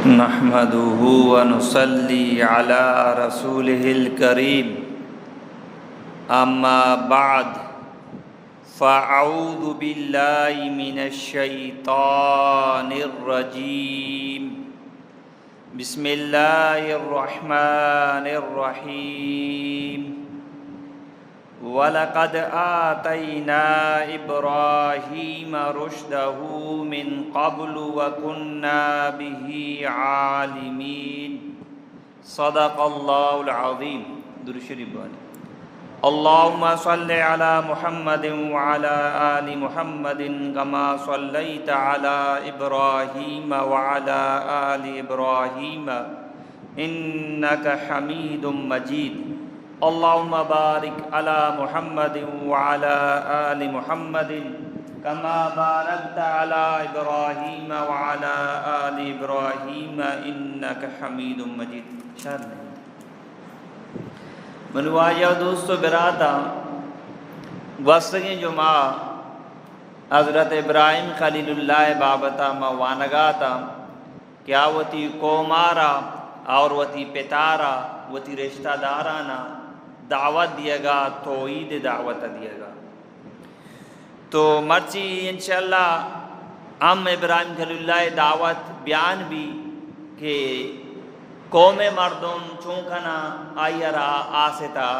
نحمده ونصلي على رسوله الكريم أما بعد فأعوذ بالله من الشيطان الرجيم بسم الله الرحمن الرحيم وَلَقَدْ آتَيْنَا إِبْرَاهِيمَ رُشْدَهُ مِنْ قَبْلُ وَكُنَّا بِهِ عَالِمِينَ صدق الله العظيم درود شریف بانی اللهم صل على محمد وعلى آل محمد كما صليت على إبراهيم وعلى آل إبراهيم إنك حميد مجيد اللهم بارك على محمد وعلى آل محمد كما باركت على إبراهيم وعلى آل إبراهيم إنك حميد مجيد منواجہ دوست و براتا وستگی جمعہ حضرت ابراہیم خلیل اللہ بابتا موانگاتا کیا وتی کومارا اور وتی پتارا وتی رشتہ دارانا دعوت دیا گا توحید دعوت دیا گا تو مرچی انشاءاللہ ہم ابراہیم خلیل اللہ دعوت بیان بھی کہ قوم مردم چونکنا آئیرا آستا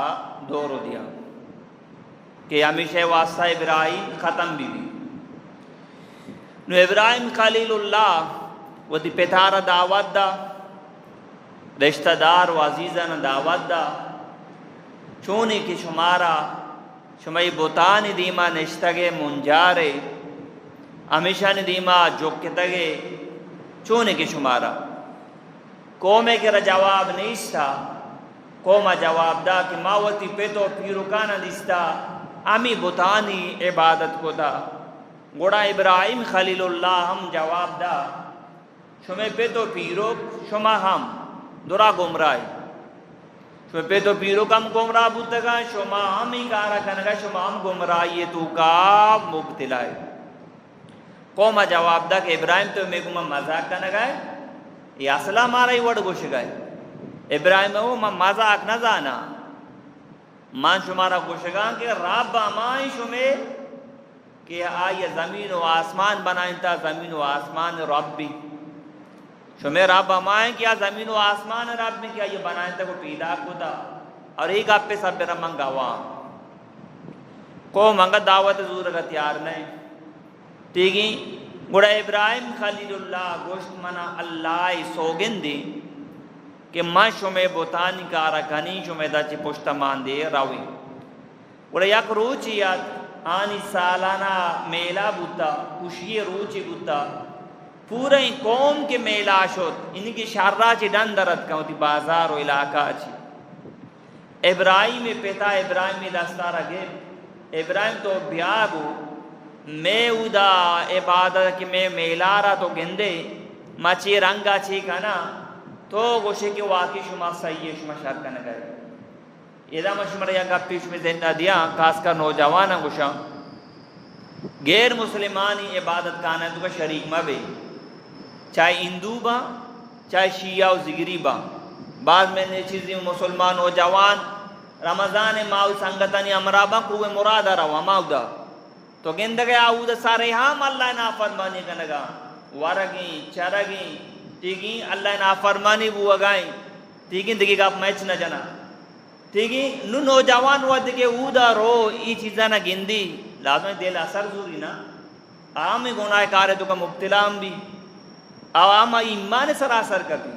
دورو دیا کہ ہمیشہ واسطہ ابراہیم ختم بھی نو ابراہیم خلیل اللہ وہ دی پتارا دعوت دا رشتہ دار و عزیزان دعوت دا چونی کی شمارا شمائی بوتانی دیما نشتگے منجارے ہمیشہ دیما جوکتگے چونی کی شمارا قومے کے جواب نیستا قومہ جواب دا کہ ماوتی پیتو پیروکانا دیستا امی بوتانی عبادت کو دا گوڑا ابراہیم خلیل اللہ ہم جواب دا شمیں پیتو پیروک شما ہم درا گمرائی شما پیتو پیروک ہم گمراہ بودتگا شما ہم ہی کارا کنگا شما ہم گمرائی تو کا مبتلائی قومہ جواب دا کہ ابراہیم تو میں گمہ مذاق کنگا ہے یہ اصلہ ہمارا ہی وڑ گوش گئے ابراہیم وہ مذاق نہ زانا مان شمارا گوش گا کہ رب آمائیں شمیں کہ آئیے زمین و آسمان بنائیں تا زمین و آسمان رب بھی شمیں رب آمائیں کیا زمین و آسمان رب میں کیا یہ بنائیں تا کو پیدا کو دا اور ایک آپ پہ سب میرا منگا وہاں کو منگا دعوت زور کا تیار نہیں ٹھیکی گوڑا ابراہیم خلیل اللہ گوشت منا اللہ سوگن دی کہ میں شمیں بوتانی کارا کنی شمیں دا چی پشتا مان دے راوی گوڑا یک روچی یاد آنی سالانہ میلا بوتا خوشی روچی بوتا پورے قوم کے میلا شد ان کی شارہ چی ڈندرت کا ہوتی بازار و علاقہ چی ابراہیم پیتا ابراہیم دستارہ گئے ابراہیم تو بیابو میں ادا عبادت کہ میں میلارا تو گندے مچی رنگا چی کنا تو گوشے کہ واقعی شما صحیح شما شرک کنا گئے ایدہ مشمر یا گپی شما زندہ دیا خاص کر نوجوانا گوشا غیر مسلمانی عبادت کانا تو کا شریک مبے چاہے ہندو با چاہے شیعہ و زگری با بعض میں نے چیزیں مسلمان نوجوان رمضان ماؤ سنگتانی امرابا کوئے مرادہ روا ماؤ دا تو گندگے آؤ دا سارے ہم اللہ نافرمانی کنگا ورگیں چرگیں ٹھیکی اللہ نافرمانی بوگائیں ٹھیکی دکی کا میچ نہ جنا ٹھیکی نو نوجوان ود کے او دا رو ای چیزاں نہ گندی لازم دل اثر ضروری نا عام گناہ کارے تو کا مبتلام بھی عوام ایمان سراسر کرتی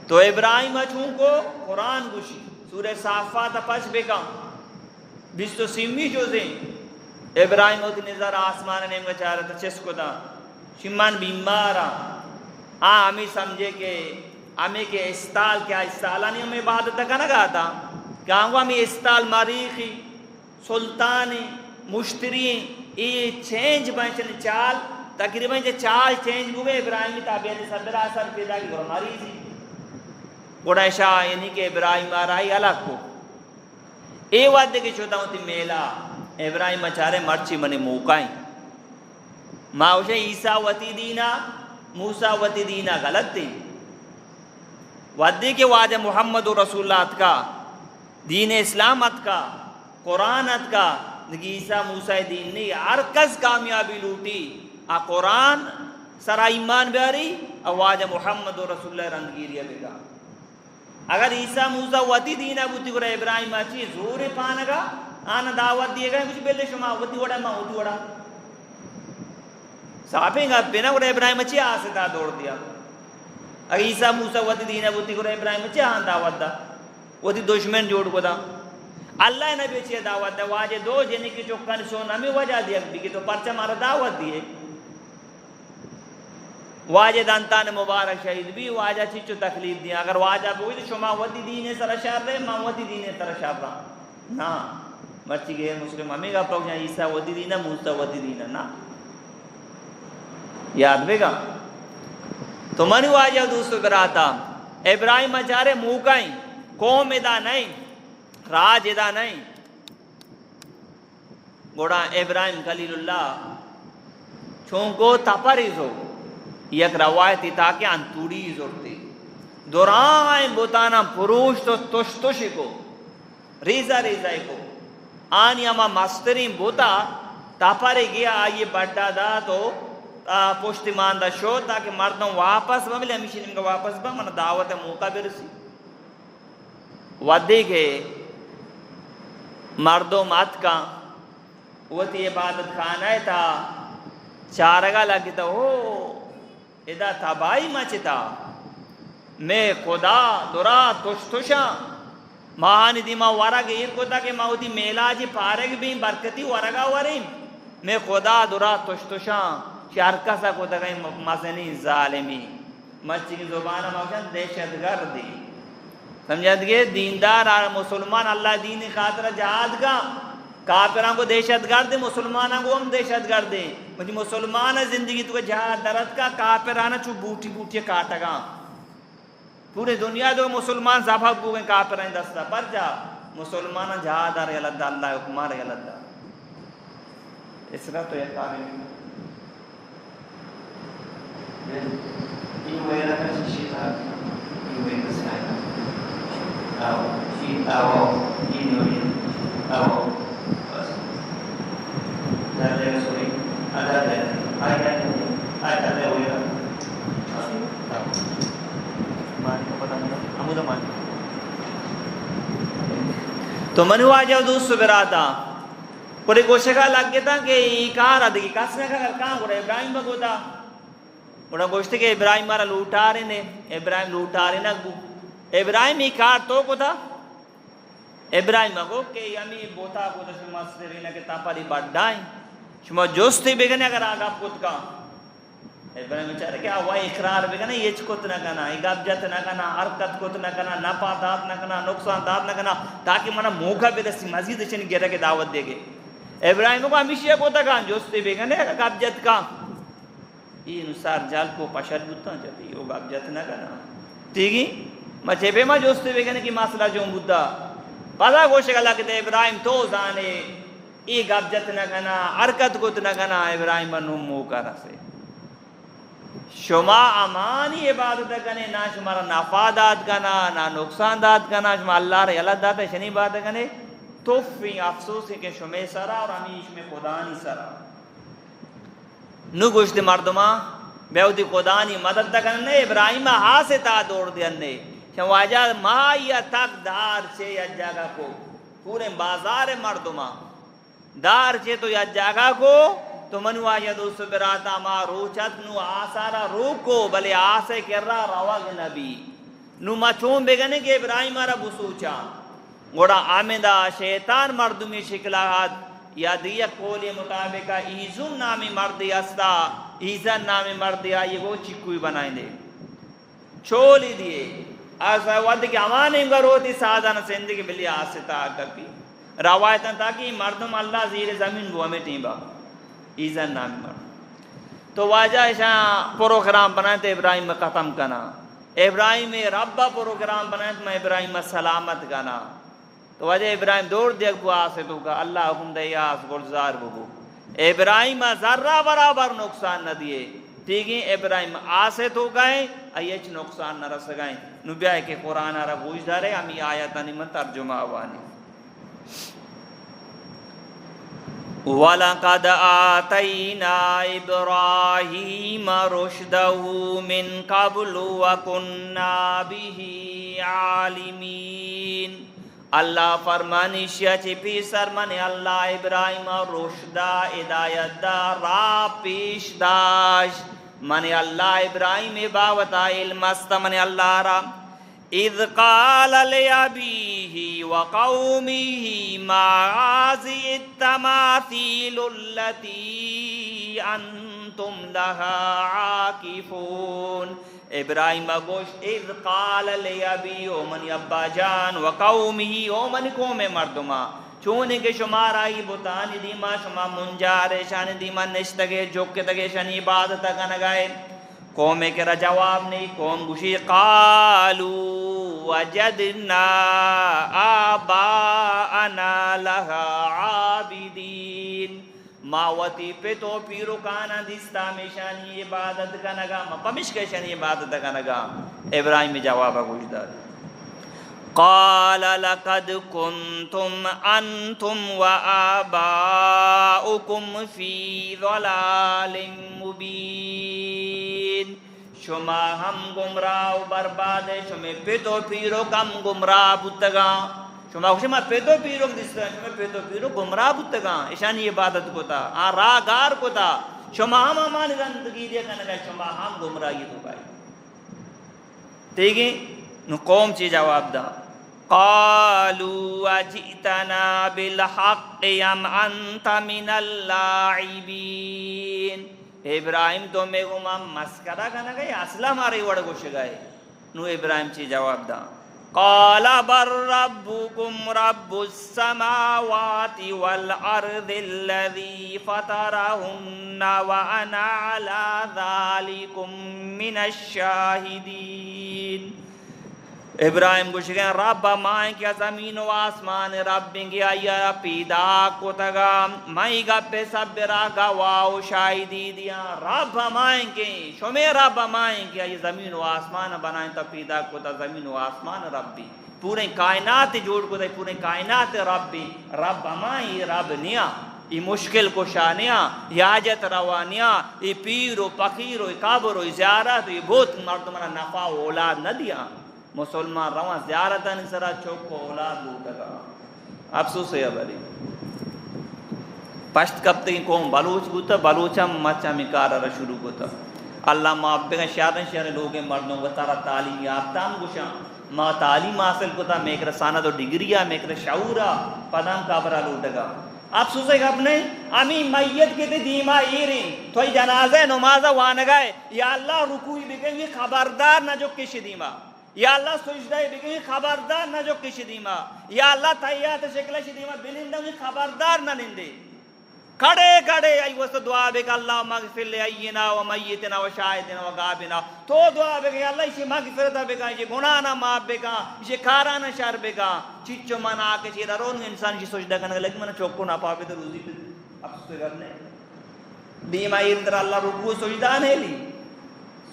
تو ابراہیم اچھوں کو قرآن گوشی سورہ صافات پچ بکا بیستو سیمی جو دیں ابراہیم ہوتی نظر آسمان نیم کا چاہ رہا تھا چس کو دا شمان بیمارا ہمیں سمجھے کہ ہمیں کہ استال کیا استالانی ہمیں عبادت کا نہ گا تھا کہاں گو ہمیں استال مریخی سلطانی مشتری یہ چینج بینچن چال تقریباً جو چال چینج ہوئے ابراہیمی تابعیت صدر آسان پیدا کی گرو مریضی گوڑا شاہ یعنی کہ ابراہیم آرائی الگ کو اے وعدے کے چھوٹا ہوتی میلا ابراہیم اچارے مرچی منی موقعیں ماوشے عیسیٰ وتی دینا موسیٰ وتی دینہ غلط تھی ودی کے واجہ محمد رسول اللہ کا دین اسلام ات کا قرآن ات کا عیسیٰ موسیٰ دین نہیں ہر کس کامیابی لوٹی آ قرآن سرا ایمان بیاری واجہ محمد رسول اللہ رندگیری بگا اگر عیسیٰ موسیٰ وتی دینہ بوتی گرہ ابراہیم اچھی زور پانگا آنا دعوت دیے گئے کچھ بیلے شما وتی وڑا ماں وتی وڑا صحابیں گا بینا گرہ ابراہیم اچھی آستا دوڑ دیا اگر عیسیٰ موسیٰ وتی دینہ بوتی گرہ ابراہیم اچھی آن دعوت دا وتی دشمن جوڑ کو دا اللہ نبی اچھی دعوت دا واجہ دو جنی کی چکن سون ہمیں وجہ دیا بھی تو پرچہ مارا دعوت دیے واجہ دانتان مبارک شہید بھی واجہ چچو تکلیف دیا اگر واجہ بوئی تو شما وتی دین سر شار رہے ماں وتی دین سر شار رہا نا مرچی غیر مسلم ہمیں گا پاک جہاں عیسیٰ وتی دینہ موسیٰ وتی دینہ نا یاد بے گا تو منو واجہ دوستو براتا ابراہیم اچارے موکائیں قوم ادا نہیں راج ادا نہیں گوڑا ابراہیم خلیل اللہ چونکو تپریزو یک روایتی تاکہ انتوڑی زورتی دورائیں بوتانا پروش تو توشتوشی کو ریزہ ریزہ کو آنی اما مسترین بوتا تپری گیا آئیے بڑھا دا تو پوشتی ماندہ شو تاکہ مردوں واپس بملے ہمیشہ نمکہ واپس بمانا دعوت موقع برسی ودی کے مردوں مات کا وہ تی عبادت خانہ تھا چارگا لگی تا ہو ادا تباہی مچتا میں خدا درا توشتوشا ماہانی دیما ورگ یہ کتا کہ ماہوتی میلاجی پارگ بھی برکتی ورگا وریم میں خدا درا توشتوشا شارکا سا کتا کہ مزنی ظالمی مچی کی زبانہ موشن دہشت گردی سمجھت گئے دیندار مسلمان اللہ دین خاطر جہاد کا کافران کو دہشت گرد مسلمانوں کو ہم دہشت گرد مجھے مسلمان زندگی تو جہاد درد کا کافرانہ چو بوٹی بوٹی کاٹا گا پورے دنیا دو مسلمان زبح بو گئے کافران دستا پر جا مسلمان جہاد آرے اللہ دا اللہ حکمہ رہے اللہ دا اس طرح تو یہ قابل یہ ہوئے رکھا شیشی تھا یہ ہوئے کسائی آو شیئ آو یہ ہوئے آو بس در لے سوئی ادھر لے آئی کہتے ہوئے رکھا مانی کو پتہ نہیں ہمو دا مانی تو منو آجاؤ دوست براتا پوری گوشگاہ لگ گیا تھا کہ یہ کار آدھگی کسنے کا کام گوڑا ابراہیم بگو تھا گوڑا گوشتے کہ ابراہیم مارا لوٹا رہے نے ابراہیم لوٹا رہے نگو ابراہیم یہ کار تو کو تھا ابراہیم بگو کہ یمی بوتا کو تھا شما سرینہ کے تاپاری بڑھائیں شما جوستی بگنے اگر آگا کت کا ابراہیم چاہرے کہ آوائی اقرار بگنے یہ چکت نہ کنا اگابجت نہ کنا حرکت کت نہ کنا نپا دات نہ کنا نقصان دات نہ کنا تاکہ منا موقع برسی مزید چنی گرہ کے دعوت دے گے ابراہیم کو ہمیشہ کو تکا جوستی بگنے اگابجت کا یہ نصار جال کو پشد بودتا چاہتی ہے اگابجت نہ کنا ٹھیکی مچے بے ما جوستی بگنے کی مسئلہ جو بودتا پتا گوشک اللہ کہتے ابراہیم تو زانے اگابجت نہ کنا حرکت کت نہ کنا ابراہیم انہوں موقع رسے شما امانی عبادت کنے نہ شما نفع داد کنا نہ نقصان داد کنا شما اللہ رہی اللہ داتا شنی بات کنے توفی افسوس ہے کہ شما سرا اور ہمیش میں خدا نہیں سرا نو گوشت مردمہ بیوتی خدا نہیں مدد کنے ابراہیم ہاں سے تا دوڑ دینے شما واجہ مایا تک دار سے یا جگہ کو پورے بازار مردمہ دار سے تو یا جگہ کو تو منو آیا دوست براتا ما روچت نو آسارا روکو بلے آسے کر رہا رواغ نبی نو ما چون بگنے کہ ابراہیم آرہ بسوچا گوڑا آمدہ شیطان مردمی شکلات یا دیا کولی مطابقہ ایزن نامی مردی استا ایزن نامی مردی آئی وہ چکوی بنائیں دے چھولی دیئے ایسا وقت کہ ہمانے انگا روتی سادھانا زندگی بلی آستا آگا بھی روایتاں تاکہ مردم اللہ زیر زمین وہ ہمیں ٹیمبا ایزن نامی مرد تو واجہ ایشاں پروگرام بنائیں تو ابراہیم میں ختم کنا ابراہیم ربا پروگرام بنائیں تو میں ابراہیم میں سلامت کنا تو واجہ ابراہیم دوڑ دیکھ بو آسے تو کہا اللہ حکم دے آس گلزار بو ابراہیم ذرہ برابر نقصان نہ دیے ٹھیک ہے ابراہیم آسے تو گئے ایچ نقصان نہ رس گئے نبی کہ قرآن را گوش دارے ہمیں آیتانی من ترجمہ آوانی وَلَقَدْ آتَيْنَا إِبْرَاهِيمَ رُشْدَهُ مِنْ قَبْلُ وَكُنَّا بِهِ عَالِمِينَ اللہ فرمانشیا چی پیسر من اللہ ابراہیم رشدہ ہدایت دا را پیش داش من اللہ ابراہیم باوتا علم است من اللہ را اذ قال لأبيه وقومه ما هذه التماثيل التي أنتم لها عاكفون ابراہیم گوش اذ قال لأبيه ومن ابا جان وقومه ومن قوم مردما چونے کے شمارا ہی بتانی دیما شما منجارے شان دیما نشتگے جوکے تگے شان عبادت کنگائے قوم کے را جواب نہیں قوم گوشی قالوا وجدنا آباءنا لها عابدین ماوتی پہ تو پیرو کانا دستا میں شانی عبادت کنگا پمش کے شانی عبادت کنگا ابراہیم جواب گوش دار قال لقد كنتم أنتم وآباؤكم في ضلال مبين شما ہم گمراہ و برباد شما پیتو پیرو کم گمراہ بودتگا شما پیتو پیرو دستا شما پیتو پیرو گمراہ بودتگا اشانی عبادت کو تا راگار کو تا شما ہم ہمانی زندگی دیا کنگا شما ہم گمراہی تو گائی ٹھیک ہے نو قوم چی جواب دا قالوا اجئتنا بالحق ام انت من اللاعبین ابراہیم تو میں گما مسکرہ کنا گئے اصلہ ہمارے وڑ گوش گئے نو ابراہیم چی جواب دا قال بر ربكم رب السماوات والارض الذي فطرهن وانا على ذلكم من الشاهدين ابراہیم گوش گئے رب مائیں کیا زمین و آسمان رب گیا یا پیدا کو تگا مائی گا پہ سب را گواہ شاہدی دیا رب مائیں کے شمی رب مائیں کیا یہ زمین و آسمان بنائیں تا پیدا کو تا زمین و آسمان ربی پورے کائنات جوڑ کو تا پورے کائنات ربی رب مائیں رب نیا یہ مشکل کو شانیا یہ حاجت روانیا یہ پیر و فقیر و قبر و زیارت یہ بہت مردمانہ نفع و اولاد نہ دیا مسلمان روان زیارتاً سرا چوک کو اولاد لوٹا گا افسوس ہے بری پشت کب تک قوم بلوچ گوتا بلوچا مچا مکارا را شروع گوتا اللہ معابے کا شہر لوگیں مردوں کو تارا تعلیم یافتہ ہم گوشا ما تعلیم حاصل گوتا میں ایک رسانہ تو ڈگریا میں ایک شعورا پدام کابرا لوٹا گا افسوس ہے کہ اپنے امی میت کے تے دیما ایرین توی جنازہ نمازہ وانگائے یا اللہ رکوئی بکے خبردار نہ جو کش دیما یا اللہ سجدہ بگی خبردار نہ جو کش دیما یا اللہ تحیات شکل شدیما بلندہ خبردار نہ لندے کھڑے کھڑے ای وسط دعا بے کہ اللہ مغفر لے اینا و میتنا و شاہدنا و غابنا تو دعا بے کہ اللہ اسے مغفرت بے کہ اسے گناہ نہ معاف بے کہ اسے کھارانا شر بے کہ چچو من آکے چیرہ رون انسان اسے سجدہ کرنے لگے من چوکو نہ پاپے تو روزی پہ افسوس کرنے دیما اندر اللہ رکوع سجدہ نہیں لی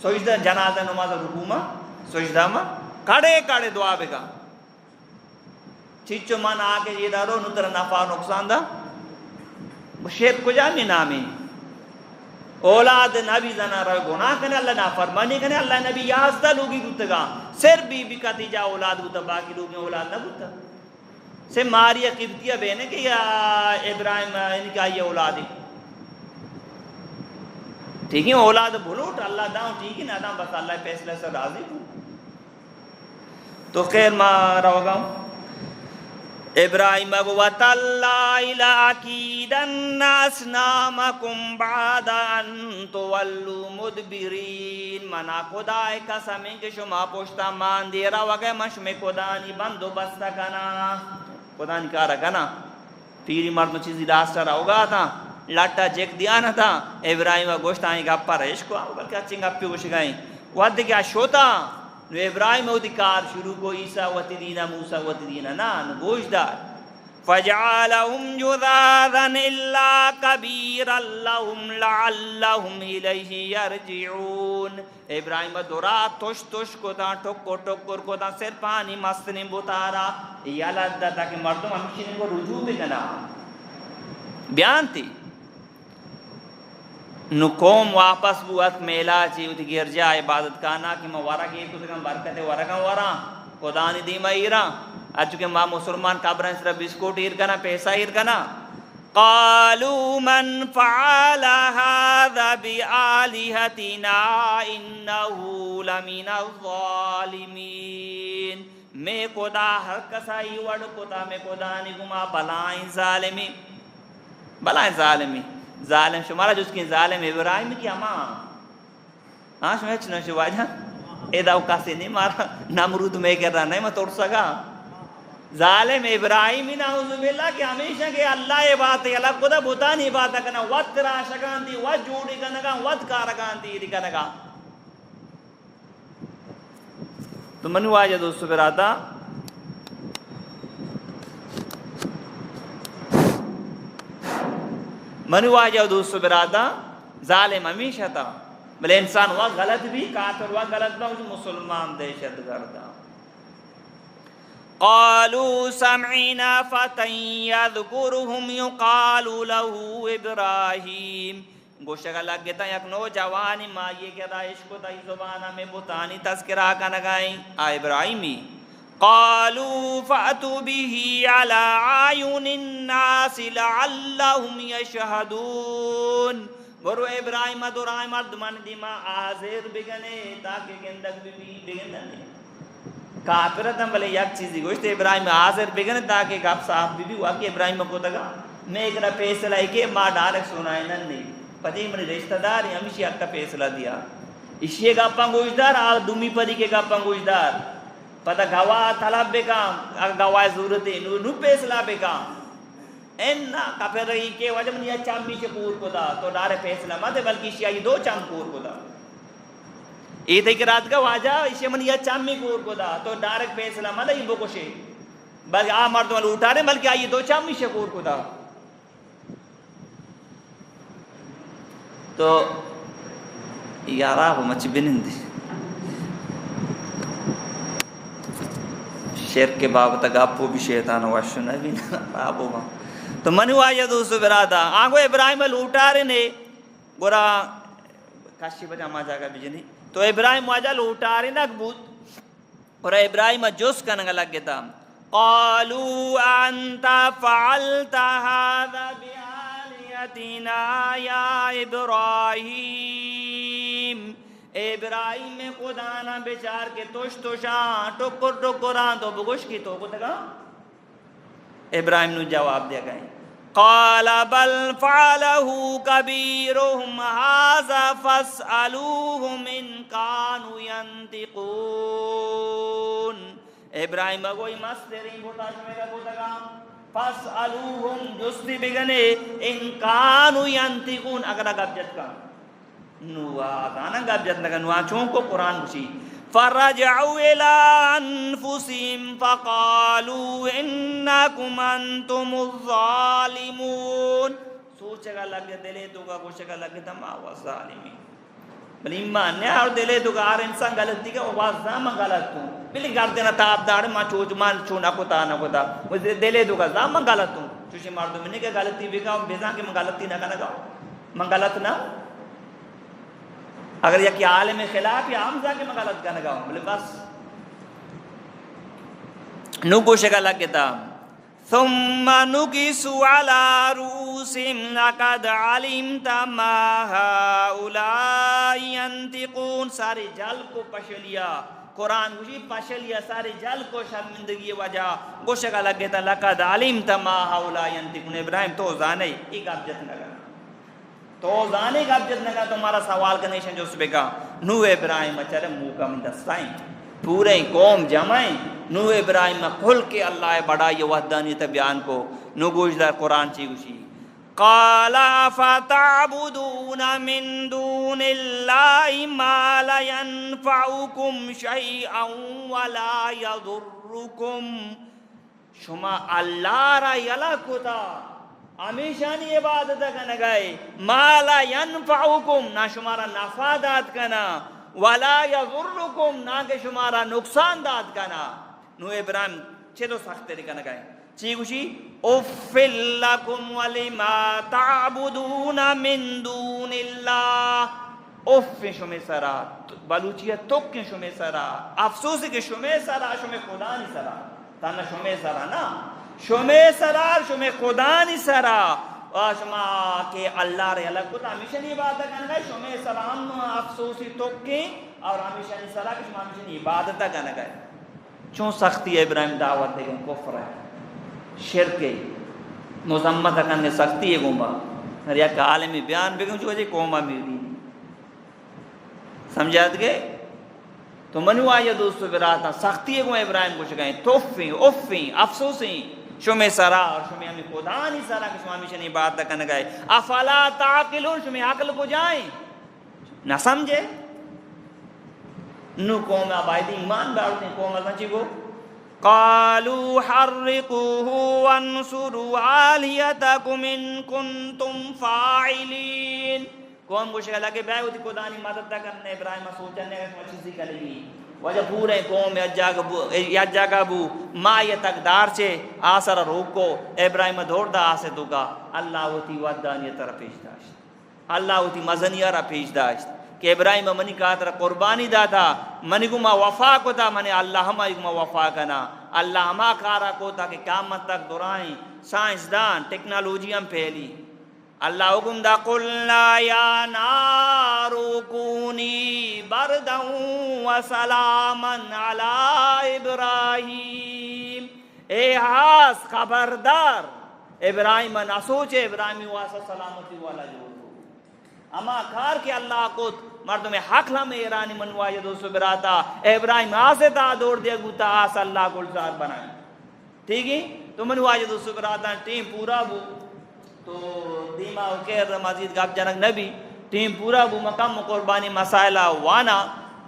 سجدہ جنازہ نماز رکوع ما سجدہ ما کھڑے کھڑے دعا بے گا چچو من آکے یہ دارو نتر نفع نقصان دا شیط کو جامی نامی اولاد نبی زنا رو گناہ کنے اللہ نافرمانی کنے اللہ نبی یازدہ لوگی گتگا سر بی بی کا تیجا اولاد گتا باقی لوگی اولاد نہ گتا سے ماریا قبطیہ بہنے کہ یا ابراہیم ان کا یہ اولادی ٹھیک ہے اولاد بھولوٹ اللہ داؤں ٹھیک ہے نہ داؤں بس اللہ فیصلہ سے راضی ہوں تو خیر ما روگا ابراہیم وَتَاللَّهِ لَأَكِيدَنَّ أَصْنَامَكُمْ بَعْدَ أَن تُوَلُّوا مُدْبِرِينَ منا خدای قسمیں کہ شما پوشتا مان دیرا وگے مشمے خدانی بندو بستہ کنا خدانی کارا کنا پیری مرد میں چیزی راستہ ہوگا تھا لٹا جیک دیا نہ تھا ابراہیم گوشت آئیں گا پا رہش کو آؤگا کیا چنگا پی گوش گئیں وقت کیا شوتا نو ابراہیم او دی کار شروع کو عیسیٰ وتی دینا موسیٰ وتی دینا نا نو گوش دار فجعلهم جذاذا إلا كبيرا لهم لعلهم إليه يرجعون. ابراہیم دورا توش توش کو دا ٹکو ٹکر کو دا سر پانی مستنی بتارا یا لدہ تاکہ مردم ہمشین کو رجوع بکنا بیان تھی. نو قوم واپس بوات میلا چی اتی گرجا عبادت کانا کہ میں ورہ گئی تو تکم برکت ورہ ورہ خدانی دیما ایرا اچھو ما مسلمان قبرن صرف بسکوٹ ایر کنا پیسہ ایر کنا. قالوا من فعل هذا بآلهتنا إنه لمن الظالمین. میں خدا ہر کسائی وڑ خدا میں خدا نگما بلائیں ظالمی بلائیں ظالمی ظالم شمارا جس کی ظالم ابراہیم کی اما ہاں شمچ نہ شواجہ ایداو کاسی نہیں مارا نمرود میں کر رہا نہیں میں توڑ سکا ظالم ابراہیمی نعوذ باللہ کہ ہمیشہ کہ اللہ یہ بات ہے اللہ خدا بتا نہیں بات کنا وقت راشکان دی وقت جوڑی کنگا وقت کارکان دی کنگا. تو منو آجا دوستو پر آتا منو آجا دوستو پر آتا ظالم ہمیشہ تھا بلے انسان وقت غلط بھی کافر وقت غلط بھی مسلمان دہشت گردا. قالوا سمعنا فتى يذكرهم يقال له ابراہیم. گوشہ لگ گتا یک نوجوانی ماں یہ کہتا عشق تائی زبانہ میں بتانی تذکرہ کا نگائیں ابراہیمی. قالوا فأتوا به على أعين الناس لعلهم يشهدون. برو ابراہیم دورائم مردمان دیما آزیر بگنے تاکہ گندگ بھی بگنے کافرت ہم بلے یک چیزی گوشتے ابراہیم آزیر بگنے تاکہ گپ صاحب بھی ہوا کہ ابراہیم کو تگا میں ایک رہا پیسلہ ہے کہ ماں ڈارک سنائے نہیں پتی منی رشتہ دار ہیں ہمیشہ یک کا پیسلہ دیا اسی گپاں گوشدار آل دومی پری کے گپاں گوشدار پتہ گواہ طلب بکام اگر گواہ ضرورت ہے نو پیسلہ بکام اینا کافر رہی کہ وجہ من یہ چام بیچے پور کو دا تو ڈارے پیسلہ مت ہے بلکہ اسی آئی دو چام پور کو دا ایت ایک رات کا واجہ اسی من یہ چام میں پور کو دا تو ڈارک پیسلہ مت ہے بو کشے بلکہ آ مردوں والا اٹھا رہے بلکہ آئی دو چام بیچے پور کو دا. تو یارا وہ مچ بنندی شیر کے باب تک آپ بھی شیطان واشنا بھی نہ رابو ماں. تو منو آیا دوستو برادا آگو ابراہیم لوٹا رہے نے گورا کاشی بجا ماں جاگا بجنی تو ابراہیم واجہ لوٹا رہے نا کبوت اور ابراہیم جس کنگا لگ گیا تھا. قالوا انت فعلت هذا بآلهتنا یا ابراہیم. ابراہیم میں خدا نہ بیچار کے توش توشاں ٹکر ٹکران تو بگوش کی تو کتگا ابراہیم نے جواب دیا گئے. قال بل فعله كبيرهم هذا فاسألوهم إن كانوا ينطقون. ابراہیم اگوئی مسترین بھوتا شمیگا بھوتگا فاسألوهم جستی بگنے ان كانوا ينطقون اگر اگب جت کا نوا دانا گب جت نگا نوا چون کو قرآن بچی. فرجعوا إلى أنفسهم فقالوا إنكم أنتم الظالمون. سوچے گا لگے دلے تو کا کوشے گا لگے تم آواز ظالمی بل ایمان نے اور دلے تو کا ہر انسان غلطی کا آواز زاما غلط ہوں بلی گھر دینا تاب داڑ ماں چوچ مان چونا کو تا نہ کو تا دلے تو کا زاما غلط ہوں چوشی مردوں میں نے کہ غلطی بھی کہا بیزان کہ میں غلطی نہ کرنا گا میں غلط نہ اگر یہ کہ عالم خلاف یا عام جا کے میں غلط کرنے گا ہوں بلے بس نو گوشے کا لگ گیا ثم نكسوا على رؤوسهم لقد علمت ما هؤلاء ينطقون. سارے جل کو پشلیا قرآن گوشی پشلیا سارے جل کو شرمندگی وجہ گوشے کا لگ گیا لقد علمت ما هؤلاء ينطقون. ابراہیم تو زانے ایک ابجت نہ تو زانے کا ابجد نگا تمہارا سوال کا نیشن جو اس پہ کہا نو ابراہیم اچھر موہ کا من دستائیں پورے قوم جمائیں نو ابراہیم کھل کے اللہ بڑا یہ وحدانیت بیان کو نو گوشدار قرآن چی گوشی. قال فتعبدون من دون اللہ ما لا ينفعكم شيئا ولا يضركم شما اللہ را یلا کتا ہمیشانی عبادت کنا گئے ما لا ینفعکم نہ شمارا نفع داد کنا ولا یضرکم نہ کہ شمارا نقصان داد کنا. نو ابراہیم چلو سخت طریقہ نہ گئے چی گوشی افل لکم ولما تعبدون من دون اللہ اف شمی سرا بلوچیت تک شمی سرا افسوس کہ شمی سرا شمی خدا نی سرا تانا شمی سرا نا شمی سرا شمی خدا نی سرا شما کہ اللہ رہ الگ کتا ہمیشہ نہیں عبادت کرنا گئے شمی سرا ہم افسوسی تک اور ہمیشہ نہیں سرا کہ شما ہمیشہ نہیں عبادت کرنا گئے. چون سختی ہے ابراہیم دعوت دے گا کفر ہے شرک ہے مذمت کرنے سختی ہے گومبا یا کہ عالمی بیان بگم جو ہے قومہ میری سمجھات گئے تو منو آیا دوستو براتا سختی ہے گو ابراہیم کچھ گئے توفیں افیں افسوسیں شمی سرا اور شمی ہمیں خدا نہیں سرا کہ شما ہمیشہ نہیں بات کرنے گئے افلا تعقلون شمی عقل کو جائیں نہ سمجھے نو قوم آبائدی ایمان بارتے ہیں قوم ازاں چی گو قالوا حرقوه وانصروا عالیتکم ان کنتم فاعلین. قوم کو شکل لگے بیائی ہوتی خدانی مدد کرنے ابراہیم سوچنے کا شما چیزی کرے گی وجہ پورے قوم یا جگہ بو ما یہ تقدار چھے آسر روکو ابراہیم دھوڑ دا آسے دوگا اللہ ہوتی ودانیت را پیش داشت اللہ ہوتی مزنیہ را پیش داشت کہ ابراہیم منی کہا ترا قربانی داتا منی کو ما وفا کو تا منی اللہ ہماری کو ما وفا کنا اللہ ہما کارا کو تا کہ قیامت تک دورائیں سائنسدان ٹیکنالوجی ہم پھیلی اللہ حکم دا قلنا یا نارو کونی بردا و سلاما علی ابراہیم اے ہاس خبردار ابراہیم نہ سوچے ابراہیمی واسا سلامتی والا جو اما کار کے اللہ کو مردم حق لم ایرانی منوائی دوستو براتا ابراہیم آسے تا دور دیا گوتا آس اللہ کو الزار بنائیں ٹھیک ہے تو منوائی دوستو براتا ٹیم پورا بو تو دیما وکیر مزید گاب جنک نبی ٹیم پورا بو مقام قربانی مسائلہ وانا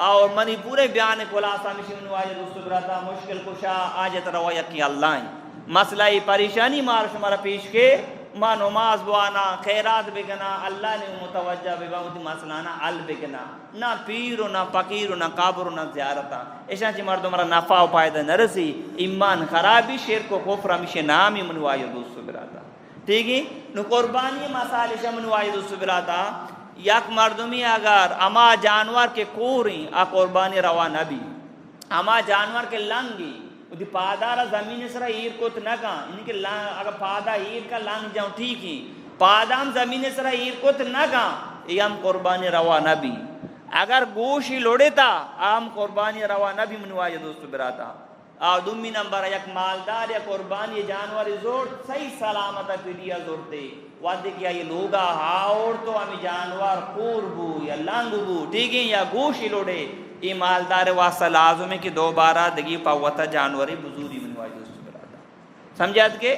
اور منی پورے بیان خلاصہ مشی منوائی دوستو براتا مشکل کشا آجت روایت کی اللہ مسئلہ پریشانی مار شمارا پیش کے ما نماز بوانا خیرات بکنا اللہ نے متوجہ بباوتی مسئلہ ال بکنا نہ پیر و نہ فقیر و نہ قابر و نہ زیارتا ایشان چی مردم را نفع و پائدہ نرسی ایمان خرابی شرک و کفر ہمیشہ نامی منوائی دوستو براتا ٹھیک ہے نو قربانی مسائل شا منوائی دوستو براتا یک مردمی اگر اما جانور کے کوریں آ قربانی روا نبی اما جانور کے لنگی دی پادارا زمین سرا ایر کوت نگا یعنی کہ اگر پادا ایر کا لانگ جاؤں ٹھیک ہی پادام زمین سرا ایر کوت نگا یہ ہم قربانی روا نبی اگر گوشی لوڑے تا ہم قربانی روا نبی منوائی دوستو براتا اور دومی نمبر یک مالدار یا قربانی جانور زور صحیح سلامتا پیلیا زورتے وعدے کیا یہ لوگا ہاور تو ہمیں جانور کور بو یا لانگ بو ٹھیک ہے یا گوشی لوڑے یہ مالدار واسطہ لازم ہے کہ دوبارہ دگی پاوتا جانوری بزوری منوائی دوستو براتا سمجھات کے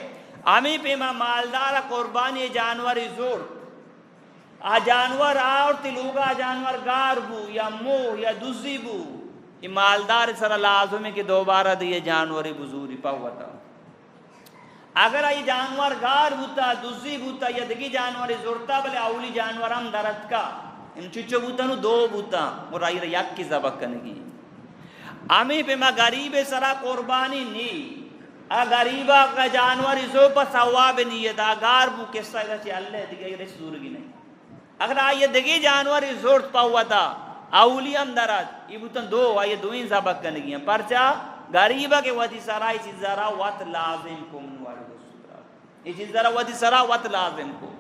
آمی پیما مالدار قربانی جانوری زور آ جانور آورتی لوگا جانور گار بو یا مو یا دوزی بو یہ مالدار سر لازم ہے کہ دوبارہ دیئے جانوری بزوری پاوتا اگر یہ جانور گار بوتا دوزی بوتا یا دگی جانوری زورتا بلے اولی جانور ہم درد کا ان چچو بوتا نو دو بوتا اور آئی را یک کی ذبح کنگی آمی پہ ما غریب سرا قربانی نی غریبا کا جانوری زو پا ثواب نیت آگار بو کسا ہے چی اللہ دیگی رش زورگی نہیں اگر آئی دگی جانوری زورت پاوا تا اولی ہم درد یہ بوتا دو آئی دوین ذبح کنگی ہیں پرچا غریبا کے وقتی سرا یہ چیز ذرا وقت لازم کو منواری دوستو یہ چیز ذرا وقتی سرا وقت لازم کو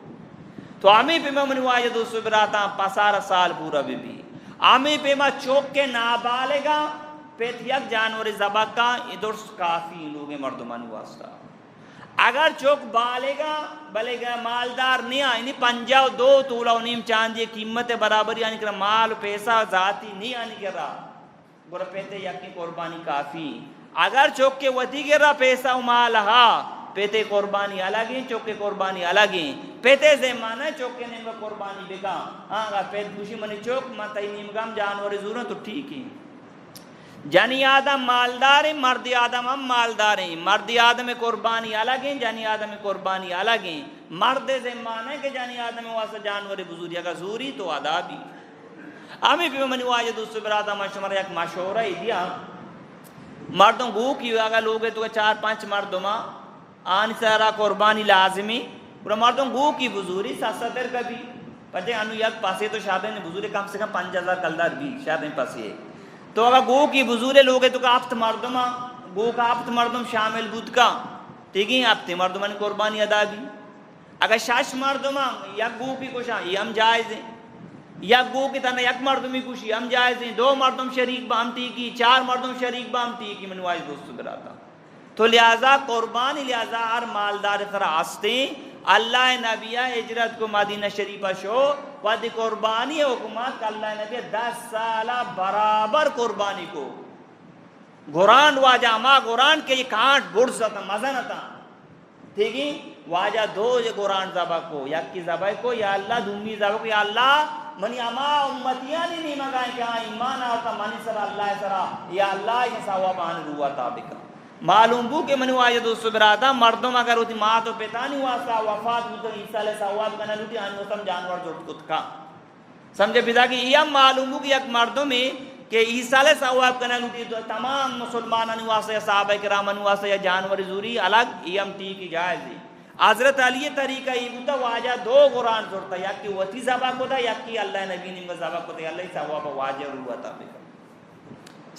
تو آمی پہ میں منوائی دوستو براتا پسار سال پورا بھی آمی پہ میں چوک کے نابالگا پیت یک جانور زبا کا ادھر کافی لوگ مردمان واسطہ اگر چوک بالگا بلگا مالدار نہیں آئینی پنجاو دو تولا و نیم چاندی قیمت برابری آنی کرا مال و پیسہ ذاتی نہیں آنی کرا گورا پیتے یکی قربانی کافی اگر چوک کے ودی گر رہا پیسہ و مال ہا پیتے قربانی الگ ہیں چوک کے قربانی الگ ہیں پیتے زیمانہ چوک کے نیم قربانی بکا ہاں اگر پیت گوشی منی چوک من تایی نیم گام جانور زورن تو ٹھیک ہیں جنی آدم مالدار ہیں، مرد آدم ہم مالدار ہیں، مرد آدم قربانی الگ ہیں، جنی آدم قربانی الگ ہیں۔ مرد زمان ہے کہ جنی آدم واسطہ جانور بزوری اگر زوری تو عذابی۔ ہمیں بھی منی واجہ دوست برادہ مشمر یک مشورہ ہی دیا، مردوں گو کی اگر لوگ تو 4-5 مردمہ آن سارا قربانی لازمی، اور مردوں گو کی بزوری 7-7 کبھی پتہ انو یک پاسے تو شادی نے بزوری کم سے کم 5000 کلدار بھی شادی پاسے ہے، تو اگر گو کی بزوری لوگ تو کا ہفت مردمہ گو کا ہفت مردم شامل بود کا ٹھیک ہے، ہفت مردمہ نے قربانی ادا بھی۔ اگر 6 مردمہ یک گو کی کشا یہ ہم جائز ہیں، یک گو کی طرح یک مردمی کشی ہم جائز ہیں، 2 مردم شریک بامتی کی، 4 مردم شریک بامتی کی، منواز دوست براتا تو لہذا قربانی لہذا ہر مالدار طرح آستے اللہ نبیہ ہجرت کو مدینہ شریفہ شو ودی قربانی حکومت کا اللہ نبیہ 10 سالہ برابر قربانی کو گوران واجہ ما گوران کے یہ کانٹ بڑھ ستا مزہ نتا ٹھیک ہے، واجہ 2 گوران زبا کو یک کی زبا کو یا اللہ دومی زبا کو یا اللہ منی اما امتیاں نہیں مگائیں کہ ایمان آتا منی سر اللہ سرا یا اللہ یہ ثواب آن روا تابکا معلوم بو کہ منو آیا دوست براتا مردم اگر ہوتی ماں تو پتا نہیں واسطہ وفات ہوتا عیسیٰ علیہ ثواب کنا لوٹی آنی وسم جانور جوٹ کت کا سمجھے پیدا کہ یہ معلوم بو کہ یک مردم ہے کہ عیسیٰ علیہ ثواب کنا لوٹی تمام مسلمانان واسطہ صحابہ کرام واسطہ یا جانور زوری الگ یہ ہم ٹی کی جائز ہے۔ حضرت علی طریقہ یہ ہوتا واجہ 2 قرآن زورتا یک کی وطی زبا کو دا یک کی اللہ نبی نمگ زبا کو دا اللہ ثواب واجہ روا تابکا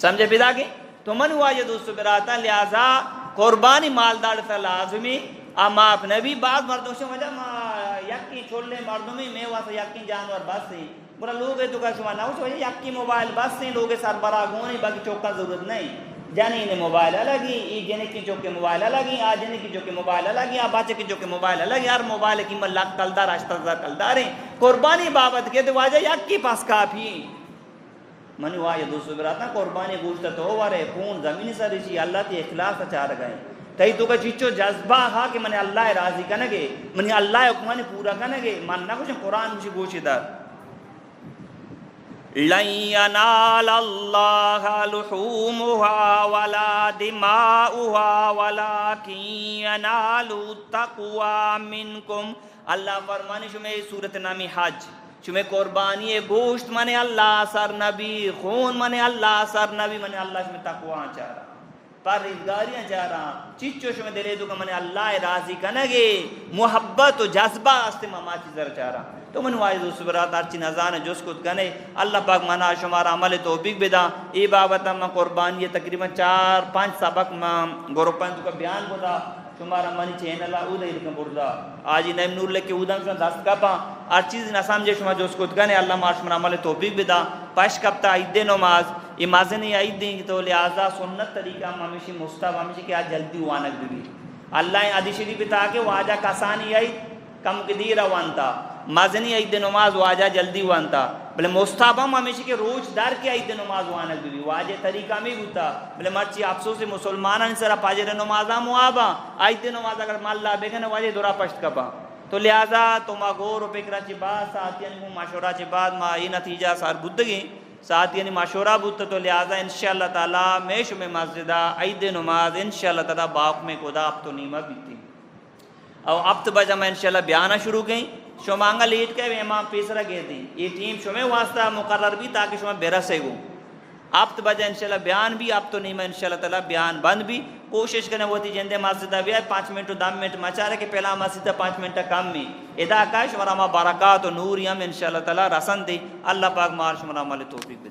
سمجھے پیدا کہ تو من ہوا یہ دوست براتا لہذا قربانی مالدار تا لازمی اما آپ نبی بعض مردوں سے وجہ یکی چھوڑلے مردوں میں واسا یکی جانور بس ہیں برا لوگ تو کا شما نہ ہو وجہ یکی موبائل بس ہیں لوگ سربراہ گونے باقی چوکا ضرورت نہیں جانے انہیں موبائل الگی ای جنے کی چوکے موبائل الگی آ جنے کی چوکے موبائل الگی آ باچے کی چوکے موبائل الگی ہر موبائل کی من لاکھ کلدار 8000 کلدار ہیں قربانی بابت کے تو واجہ یکی پاس کافی منی واجہ دوست براتا قربانی گوشت تو وارے خون زمین سرشی اللہ تی اخلاص اچار گئے تئی تو کا چیچو جذبہ ہا کہ منی اللہ راضی کنگے منی اللہ حکمانی پورا کنگے من نہ کچھ قرآن مجھے گوشی دار لن ینال اللہ لحومها ولا دماؤها ولكن ینال التقوی منکم اللہ فرمانی شمیں سورت نامی حج چمیں قربانی گوشت منے اللہ سر نبی خون منے اللہ سر نبی منے اللہ شمیں تقوی چارا پرہیزگاریاں چارا چچو شمیں دلے دو کہ منے اللہ راضی کنگے محبت و جذبہ استے ماما چیزر چارا تو من واجد دوست برات ہرچی نظان جس کت کنے اللہ پاک منا شمارا عمل توفیق بدا ای بابتا میں قربانی تقریباً 4-5 سبق میں گروپن تو کا بیان بدا شمارا منی چین اللہ او دے لکھن بردا آجی نیم نور لکھے اودم شما دست کپا ہر چیز نہ سمجھے شما جو اس کو اتگانے اللہ مارش من عمل توفیق بدا پاش کپتا عید نماز یہ مازن عید دیں تو لہذا سنت طریقہ ہمیشہ مستحب ہمیشہ کہ آج جلدی وانک بھی اللہ عدی شریف بتا کے واجہ کسانی عید کم قدیر وانتا مازنی عید نماز واجہ جلدی وانتا بلے مستحب ہم ہمیشہ کہ روز در کے عید نماز وانک بھی واجہ طریقہ میں ہوتا بلے مرچی افسوس مسلمانان سرا پاجر نمازہ موابا عید نماز اگر مالا بیگن واجہ دورا پشت کپا تو لہذا تو ما غور و فکرہ چی بات ساتھیانی کو مشورہ چی بعد ما یہ نتیجہ سار بدگی ساتھیانی مشورہ بدتا تو لہذا انشاءاللہ تعالی میں شمی مسجدہ عید نماز انشاءاللہ تعالی باق میں خدا اب تو نیمہ بیتی اور اب تو بجا میں انشاءاللہ بیانہ شروع گئیں شما آنگا لیٹ کے امام پیسرہ گئے دیں یہ ٹیم شما واسطہ مقرر بھی تاکہ شما بیرسے گو اب تو بجا انشاءاللہ بیان بھی اب تو نیمہ انشاءاللہ تعالی بیان بند بھی کوشش کرنے وہ تھی جندے مسجدہ بھی ہے 5 منٹ 10 منٹ مچا رہے کہ پہلا مسجدہ 5 منٹ کم میں ادا کا شمارا ما برکات و نور یم انشاءاللہ تعالی رسن دے اللہ پاک مار شمارا مال توفیق دے